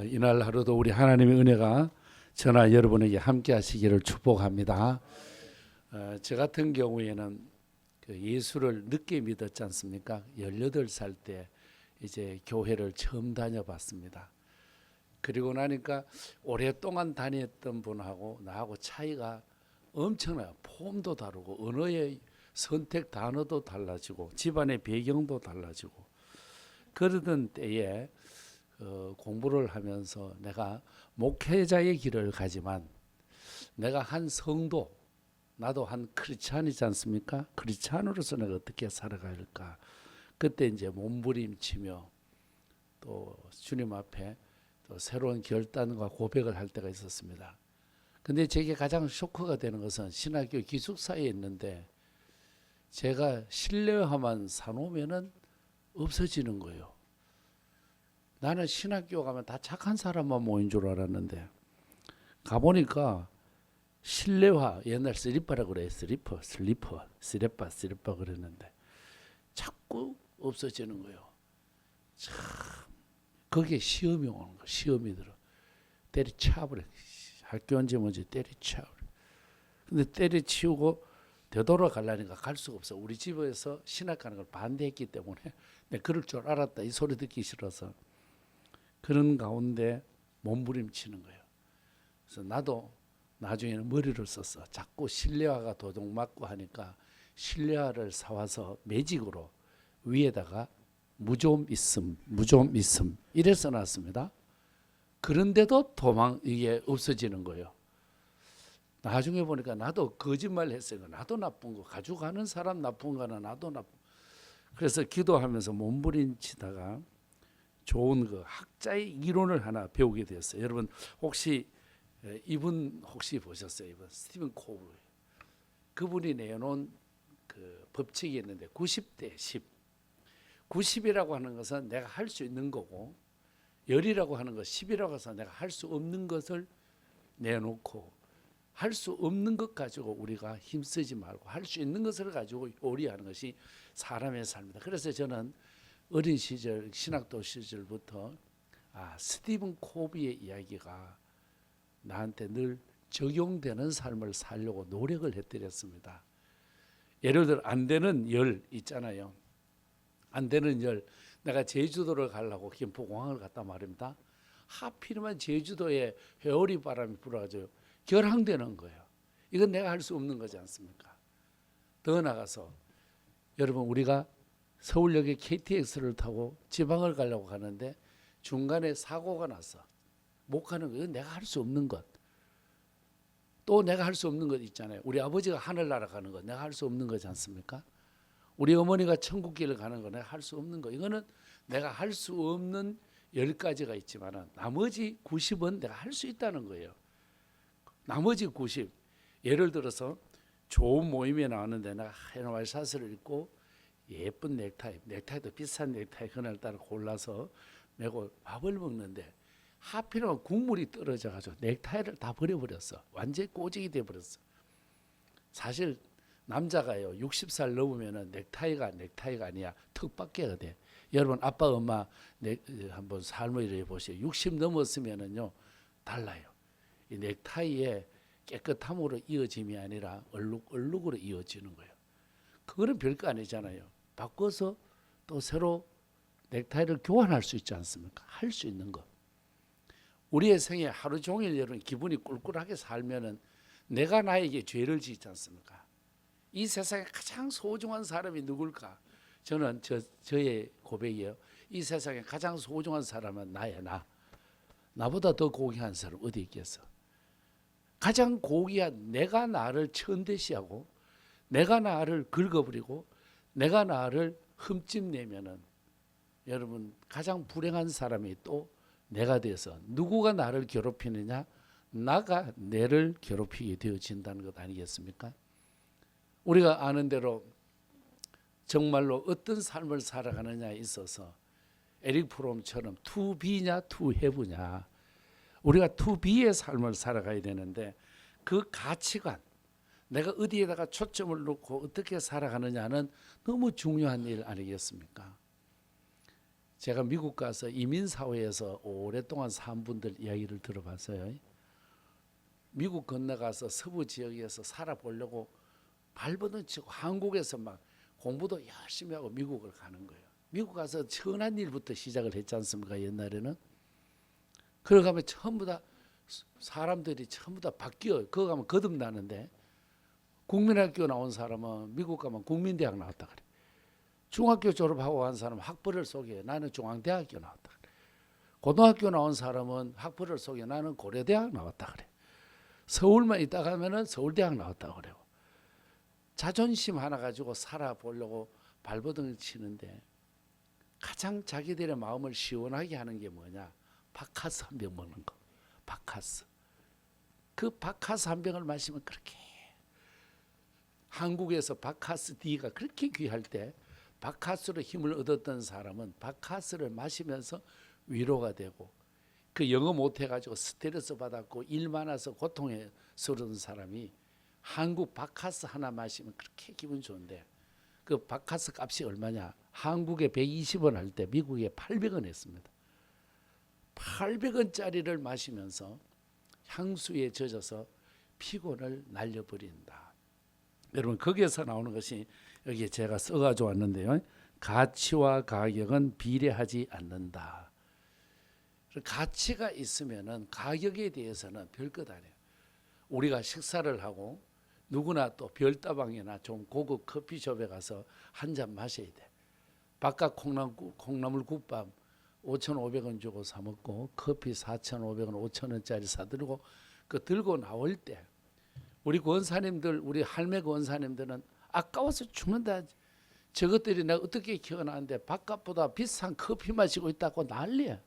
이날 하루도 우리 하나님의 은혜가 저나 여러분에게 함께 하시기를 축복합니다. 저 같은 경우에는 그 예수를 늦게 믿었지 않습니까? 18살 때 이제 교회를 처음 다녀봤습니다. 그리고 나니까 오랫동안 다녔던 분하고 나하고 차이가 엄청나요. 폼도 다르고 언어의 선택 단어도 달라지고 집안의 배경도 달라지고 그러던 때에 공부를 하면서 내가 목회자의 길을 가지만 내가 한 성도, 나도 한 크리스찬이지 않습니까? 크리스찬으로서 내가 어떻게 살아가야 할까? 그때 이제 몸부림치며 또 주님 앞에 또 새로운 결단과 고백을 할 때가 있었습니다. 근데 제게 가장 쇼크가 되는 것은 신학교 기숙사에 있는데 제가 실내화만 사놓으면은 없어지는 거예요. 나는 신학교 가면 다 착한 사람만 모인 줄 알았는데 가보니까 실내화, 옛날 슬리퍼라고 그래. 슬리퍼 그랬는데 자꾸 없어지는 거예요. 참, 거기에 시험이 오는 거, 시험이 들어. 때리쳐버려. 학교 언제 뭔지 때리쳐버려. 근데 때리치우고 되돌아가려니까 갈 수가 없어. 우리 집에서 신학 가는 걸 반대했기 때문에 내가 그럴 줄 알았다. 이 소리 듣기 싫어서. 그런 가운데 몸부림치는 거예요. 그래서 나도 나중에는 머리를 썼어. 자꾸 실내화가 도둑 맞고 하니까 실내화를 사와서 매직으로 위에다가 무좀 있음 이래 써놨습니다. 그런데도 이게 없어지는 거예요. 나중에 보니까 나도 거짓말 했어요. 나도 나쁜 거 가져가는 사람 나쁜 거나 나도 나쁜. 그래서 기도하면서 몸부림치다가 좋은 그 학자의 이론을 하나 배우게 되었어요. 여러분 혹시 이분 혹시 보셨어요? 이분 스티븐 코브. 그분이 내놓은 그 법칙이 있는데 90대 10. 90이라고 하는 것은 내가 할 수 있는 거고 10이라고 하는 것 10이라고 해서 내가 할 수 없는 것을 내놓고 할 수 없는 것 가지고 우리가 힘쓰지 말고 할 수 있는 것을 가지고 요리하는 것이 사람의 삶이다. 그래서 저는 어린 시절 신학도 시절부터 스티븐 코비의 이야기가 나한테 늘 적용되는 삶을 살려고 노력을 해드렸습니다. 예를 들어 안 되는 열 있잖아요. 안 되는 열. 내가 제주도를 가려고 김포공항을 갔다 말입니다. 하필이면 제주도에 회오리 바람이 불어가지고 결항되는 거예요. 이건 내가 할 수 없는 거지 않습니까? 더 나가서 여러분 우리가 서울역에 KTX를 타고 지방을 가려고 가는데 중간에 사고가 났어. 못 가는 거. 이건 내가 할 수 없는 것. 또 내가 할 수 없는 것 있잖아요. 우리 아버지가 하늘나라 가는 거 내가 할 수 없는 거지 않습니까? 우리 어머니가 천국길을 가는 거 내가 할 수 없는 거. 이거는 내가 할 수 없는 10가지가 있지만 나머지 90은 내가 할 수 있다는 거예요. 나머지 90. 예를 들어서 좋은 모임에 나왔는데 내가 하얀 와이셔츠를 입고 예쁜 넥타이도 비싼 넥타이 그날따라 골라서 메고 밥을 먹는데 하필이면 국물이 떨어져가지고 넥타이를 다 버려버렸어. 완전히 꼬직이 돼버렸어. 사실 남자가요 60살 넘으면 넥타이가 아니야 턱밖에가 돼. 여러분 아빠 엄마 한번 삶을 해보세요. 60 넘었으면은요 달라요. 이 넥타이에 깨끗함으로 이어짐이 아니라 얼룩으로 이어지는 거예요. 그거는 별거 아니잖아요. 바꿔서 또 새로 넥타이를 교환할 수 있지 않습니까? 할 수 있는 것. 우리의 생에 하루 종일 여러분 기분이 꿀꿀하게 살면은 내가 나에게 죄를 짓지 않습니까? 이 세상에 가장 소중한 사람이 누굴까? 저는 저의 고백이에요. 이 세상에 가장 소중한 사람은 나야. 나보다 더 고귀한 사람 어디 있겠어? 가장 고귀한 내가 나를 천대시하고 내가 나를 긁어버리고 내가 나를 흠집내면은 여러분 가장 불행한 사람이 또 내가 돼서 누구가 나를 괴롭히느냐? 나가 내를 괴롭히게 되어진다는 것 아니겠습니까? 우리가 아는 대로 정말로 어떤 삶을 살아가느냐에 있어서 에릭 프롬처럼 to be냐 to have냐 우리가 to be의 삶을 살아가야 되는데 그 가치관 내가 어디에다가 초점을 놓고 어떻게 살아가느냐는 너무 중요한 일 아니겠습니까? 제가 미국 가서 이민 사회에서 오랫동안 산 분들 이야기를 들어봤어요. 미국 건너가서 서부 지역에서 살아보려고 발버둥 치고 한국에서 막 공부도 열심히 하고 미국을 가는 거예요. 미국 가서 천한 일부터 시작을 했지 않습니까? 옛날에는. 그러가면 전부 다 사람들이 전부 다 바뀌어요. 그거 가면 거듭나는데 국민학교 나온 사람은 미국 가면 국민대학 나왔다 그래. 중학교 졸업하고 간 사람은 학벌을 소개해. 나는 중앙대학교 나왔다 그래. 고등학교 나온 사람은 학벌을 소개해. 나는 고려대학 나왔다 그래. 서울만 있다 가면은 서울대학 나왔다 그래요. 자존심 하나 가지고 살아보려고 발버둥을 치는데 가장 자기들의 마음을 시원하게 하는 게 뭐냐? 바카스 한 병 먹는 거. 바카스. 그 바카스 한 병을 마시면 그렇게 한국에서 바카스 D가 그렇게 귀할 때 바카스로 힘을 얻었던 사람은 바카스를 마시면서 위로가 되고 그 영어 못해가지고 스트레스 받았고 일 많아서 고통에 쓰러진 사람이 한국 바카스 하나 마시면 그렇게 기분 좋은데 그 바카스 값이 얼마냐? 한국에 120원 할 때 미국에 800원 했습니다. 800원짜리를 마시면서 향수에 젖어서 피곤을 날려버린다. 여러분 거기에서 나오는 것이 여기 제가 써가지고 왔는데요. 가치와 가격은 비례하지 않는다. 가치가 있으면은 가격에 대해서는 별것 아니에요. 우리가 식사를 하고 누구나 또 별다방이나 좀 고급 커피숍에 가서 한 잔 마셔야 돼. 바깥 콩나물 국밥 5,500원 주고 사 먹고 커피 4,500원, 5,000원짜리 사들고 그 들고 나올 때 우리 권사님들, 우리 할매 권사님들은 아까워서 죽는다. 저것들이 내가 어떻게 키워놨는데 바깥보다 비싼 커피 마시고 있다고 난리야.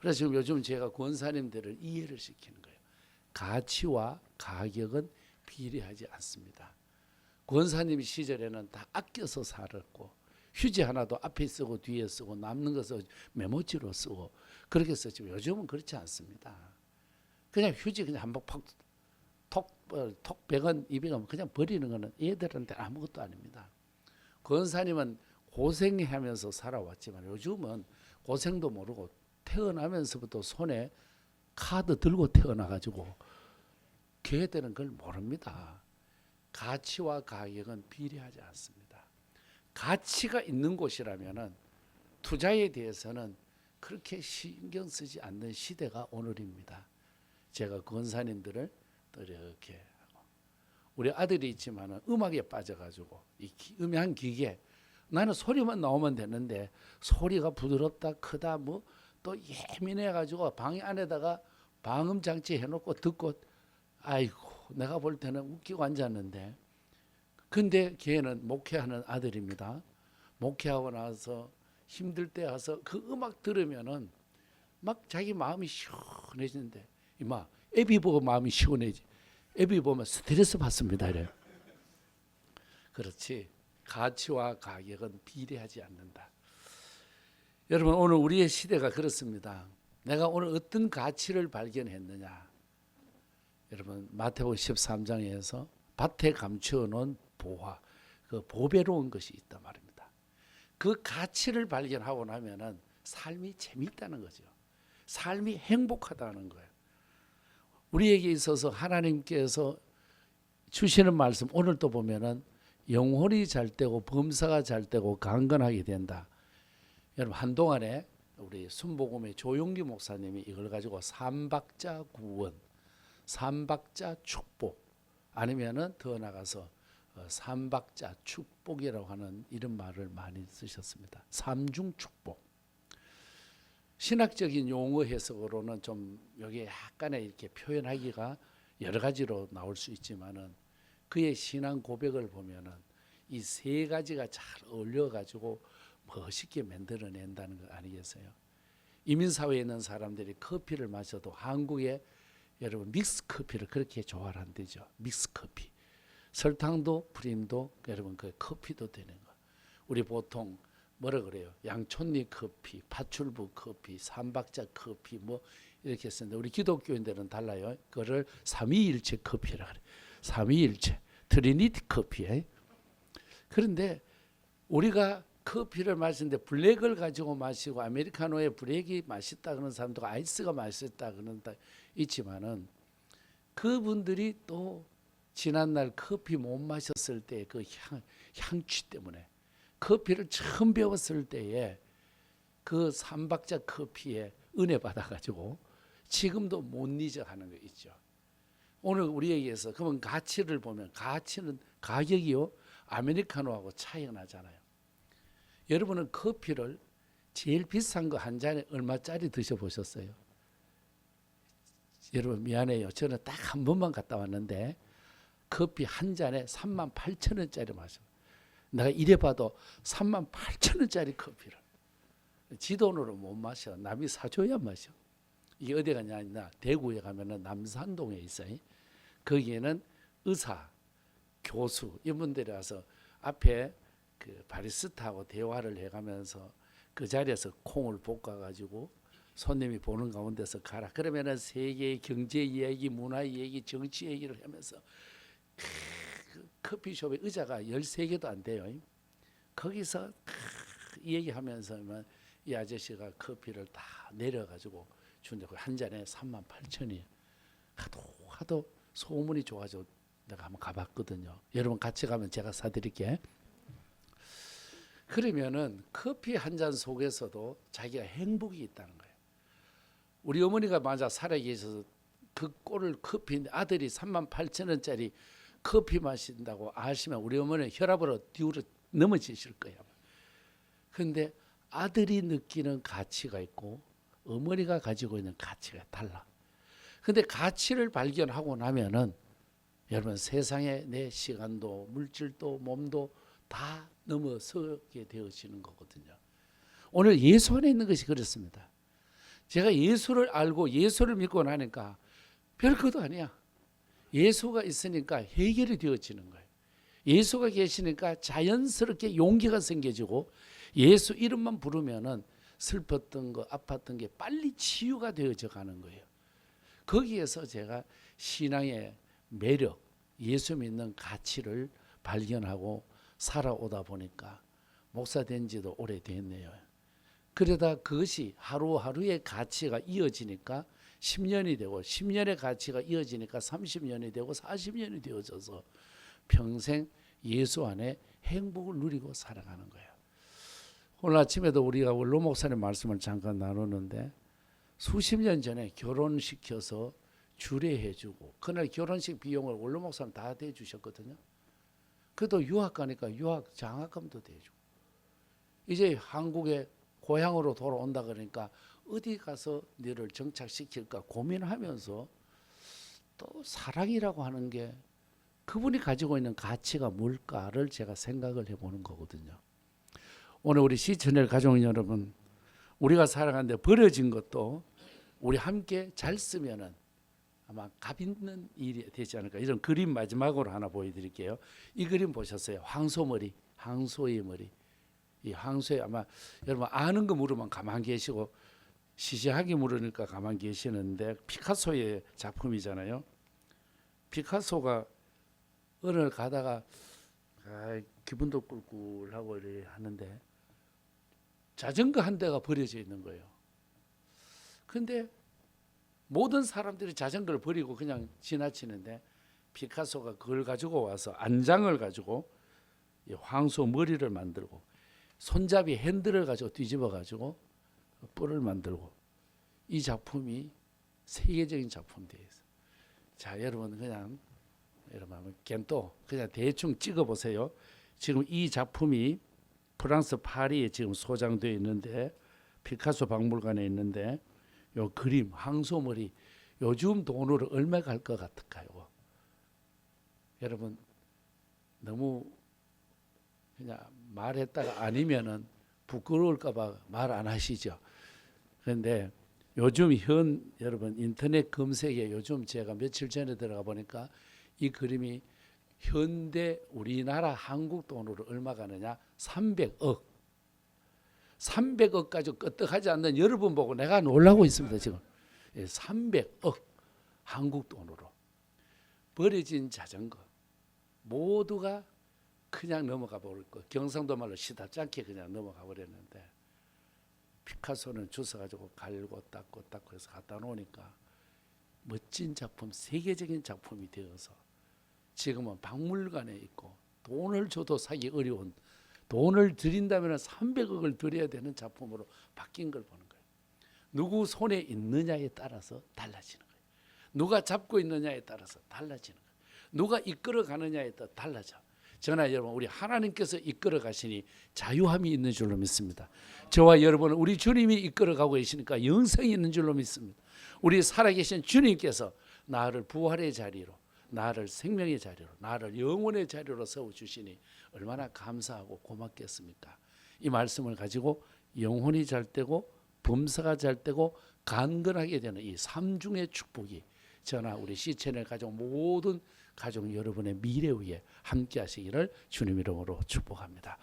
그래서 지금 요즘 제가 권사님들을 이해를 시키는 거예요. 가치와 가격은 비례하지 않습니다. 권사님 시절에는 다 아껴서 살았고 휴지 하나도 앞에 쓰고 뒤에 쓰고 남는 것을 메모지로 쓰고 그렇게 썼지만 요즘은 그렇지 않습니다. 그냥 휴지 그냥 한번 톡 100원, 200원 그냥 버리는 거는 얘들한테 아무것도 아닙니다. 권사님은 고생하면서 살아왔지만 요즘은 고생도 모르고 태어나면서부터 손에 카드 들고 태어나가지고 걔들은 그걸 모릅니다. 가치와 가격은 비례하지 않습니다. 가치가 있는 곳이라면은 투자에 대해서는 그렇게 신경 쓰지 않는 시대가 오늘입니다. 제가 권사님들을 또 이렇게 하고 우리 아들이 있지만은 음악에 빠져가지고 이 음향 기계 나는 소리만 나오면 되는데 소리가 부드럽다 크다 뭐 또 예민해가지고 방 안에다가 방음 장치 해놓고 듣고 아이고 내가 볼 때는 웃기고 앉았는데 근데 걔는 목회하는 아들입니다. 목회하고 나서 힘들 때 와서 그 음악 들으면은 막 자기 마음이 시원해지는데 이마 애비 보고 마음이 시원해지. 애비 보면 스트레스 받습니다. 이래. 그렇지. 가치와 가격은 비례하지 않는다. 여러분 오늘 우리의 시대가 그렇습니다. 내가 오늘 어떤 가치를 발견했느냐. 여러분 마태복음 13장에서 밭에 감추어놓은 보화, 그 보배로운 것이 있단 말입니다. 그 가치를 발견하고 나면은 삶이 재미있다는 거죠. 삶이 행복하다는 거예요. 우리에게 있어서 하나님께서 주시는 말씀 오늘 또 보면은 영혼이 잘 되고 범사가 잘 되고 강건하게 된다. 여러분 한동안에 우리 순복음의 조용기 목사님이 이걸 가지고 삼박자 구원, 삼박자 축복 아니면은 더 나가서 삼박자 축복이라고 하는 이런 말을 많이 쓰셨습니다. 삼중 축복. 신학적인 용어 해석으로는 좀 여기에 약간의 이렇게 표현하기가 여러 가지로 나올 수 있지만은 그의 신앙 고백을 보면은 이 세 가지가 잘 어울려 가지고 멋있게 만들어낸다는 거 아니겠어요? 이민 사회에 있는 사람들이 커피를 마셔도 한국에 여러분 믹스 커피를 그렇게 좋아한대죠. 믹스 커피. 설탕도 프림도 여러분 그 커피도 되는 거. 우리 보통 뭐라 그래요? 양촌리 커피, 파출부 커피, 삼박자 커피 뭐 이렇게 쓰는데 우리 기독교인들은 달라요. 그거를 삼위일체 커피라 그래. 삼위일체, 트리니티 커피에. 그런데 우리가 커피를 마시는데 블랙을 가지고 마시고 아메리카노에 블랙이 맛있다 그러는 사람도 아이스가 맛있다 그러는 다 있지만은 그분들이 또 지난날 커피 못 마셨을 때 그 향취 때문에 커피를 처음 배웠을 때에 그 삼박자 커피에 은혜 받아가지고 지금도 못 잊어 하는 거 있죠. 오늘 우리에게서 그러면 가치를 보면 가치는 가격이요 아메리카노하고 차이가 나잖아요. 여러분은 커피를 제일 비싼 거 한 잔에 얼마짜리 드셔보셨어요? 여러분 미안해요. 저는 딱 한 번만 갔다 왔는데 커피 한 잔에 38,000원짜리 마셔. 내가 이래봐도 38,000원짜리 커피를 지 돈으로 못 마셔. 남이 사줘야 마셔. 이게 어디 가냐? 대구에 가면은 남산동에 있어요. 거기에는 의사, 교수 이분들이 와서 앞에 그 바리스타하고 대화를 해가면서 그 자리에서 콩을 볶아가지고 손님이 보는 가운데서 가라. 그러면은 세계 경제 이야기, 문화 이야기, 정치 얘기를 하면서 그 커피숍에 의자가 13개도 안 돼요. 거기서 이 얘기하면서 이 아저씨가 커피를 다 내려가지고 주는데 한 잔에 38,000원이에요. 하도 소문이 좋아져 내가 한번 가봤거든요. 여러분 같이 가면 제가 사드릴게. 그러면은 커피 한 잔 속에서도 자기가 행복이 있다는 거예요. 우리 어머니가 맞아 살아계셔서 그 꼴을 커피 아들이 38,000원짜리 커피 마신다고 아시면 우리 어머니는 혈압으로 뒤로 넘어지실 거예요. 그런데 아들이 느끼는 가치가 있고 어머니가 가지고 있는 가치가 달라. 근데 가치를 발견하고 나면은 여러분 세상에 내 시간도 물질도 몸도 다 넘어서게 되어지는 거거든요. 오늘 예수 안에 있는 것이 그렇습니다. 제가 예수를 알고 예수를 믿고 나니까 별것도 아니야. 예수가 있으니까 해결이 되어지는 거예요. 예수가 계시니까 자연스럽게 용기가 생겨지고 예수 이름만 부르면은 슬펐던 거 아팠던 게 빨리 치유가 되어져 가는 거예요. 거기에서 제가 신앙의 매력, 예수 믿는 가치를 발견하고 살아오다 보니까 목사 된 지도 오래됐네요. 그러다 그것이 하루하루의 가치가 이어지니까 10년이 되고 10년의 가치가 이어지니까 30년이 되고 40년이 되어져서 평생 예수 안에 행복을 누리고 살아가는 거예요. 오늘 아침에도 우리가 원로 목사님 말씀을 잠깐 나누는데 수십 년 전에 결혼시켜서 주례해주고 그날 결혼식 비용을 원로 목사님 다 대주셨거든요. 그래도 유학 가니까 유학 장학금도 대주고 이제 한국에 고향으로 돌아온다 그러니까 어디 가서 너를 정착시킬까 고민하면서 또 사랑이라고 하는 게 그분이 가지고 있는 가치가 뭘까를 제가 생각을 해보는 거거든요. 오늘 우리 시청자 가족 여러분, 우리가 살아가는데 버려진 것도 우리 함께 잘 쓰면은 아마 값 있는 일이 되지 않을까. 이런 그림 마지막으로 하나 보여드릴게요. 이 그림 보셨어요? 황소머리, 황소의 머리. 이 황소에 아마 여러분 아는 거 물으면 가만 계시고 시시하게 물으니까 가만 계시는데 피카소의 작품이잖아요. 피카소가 어느 날 가다가 기분도 꿀꿀하고 이래 하는데 자전거 한 대가 버려져 있는 거예요. 근데 모든 사람들이 자전거를 버리고 그냥 지나치는데 피카소가 그걸 가지고 와서 안장을 가지고 황소 머리를 만들고 손잡이 핸들을 가지고 뒤집어 가지고 뿔을 만들고 이 작품이 세계적인 작품이 되어 있어요. 자, 여러분 그냥 여러분 겐또 그냥 대충 찍어 보세요. 지금 이 작품이 프랑스 파리에 지금 소장되어 있는데 피카소 박물관에 있는데 요 그림 황소머리 요즘 돈으로 얼마 갈 것 같을까요? 여러분 너무 그냥 말했다가 아니면은 부끄러울까봐 말 안 하시죠. 그런데 요즘 여러분 인터넷 검색에 요즘 제가 며칠 전에 들어가 보니까 이 그림이 현대 우리나라 한국 돈으로 얼마 가느냐 300억 300억 가지고 끄떡하지 않는 여러분 보고 내가 놀라고 있습니다. 지금 300억 한국 돈으로 버려진 자전거 모두가 그냥 넘어가 버릴 거. 경상도 말로 시답지 않게 그냥 넘어가 버렸는데 피카소는 주워가지고 갈고 닦고 해서 갖다 놓으니까 멋진 작품, 세계적인 작품이 되어서 지금은 박물관에 있고 돈을 줘도 사기 어려운, 돈을 들인다면 300억을 들여야 되는 작품으로 바뀐 걸 보는 거예요. 누구 손에 있느냐에 따라서 달라지는 거예요. 누가 잡고 있느냐에 따라서 달라지는 거예요. 누가 이끌어 가느냐에 따라 달라져. 저나 여러분, 우리 하나님께서 이끌어 가시니 자유함이 있는 줄로 믿습니다. 저와 여러분은 우리 주님이 이끌어 가고 계시니까 영생이 있는 줄로 믿습니다. 우리 살아계신 주님께서 나를 부활의 자리로, 나를 생명의 자리로, 나를 영혼의 자리로 세워주시니 얼마나 감사하고 고맙겠습니까? 이 말씀을 가지고 영혼이 잘 되고 범사가 잘 되고 강건하게 되는 이 삼중의 축복이 저나 우리 C채널 가족 모든 가족 여러분의 미래 위에 함께 하시기를 주님 이름으로 축복합니다.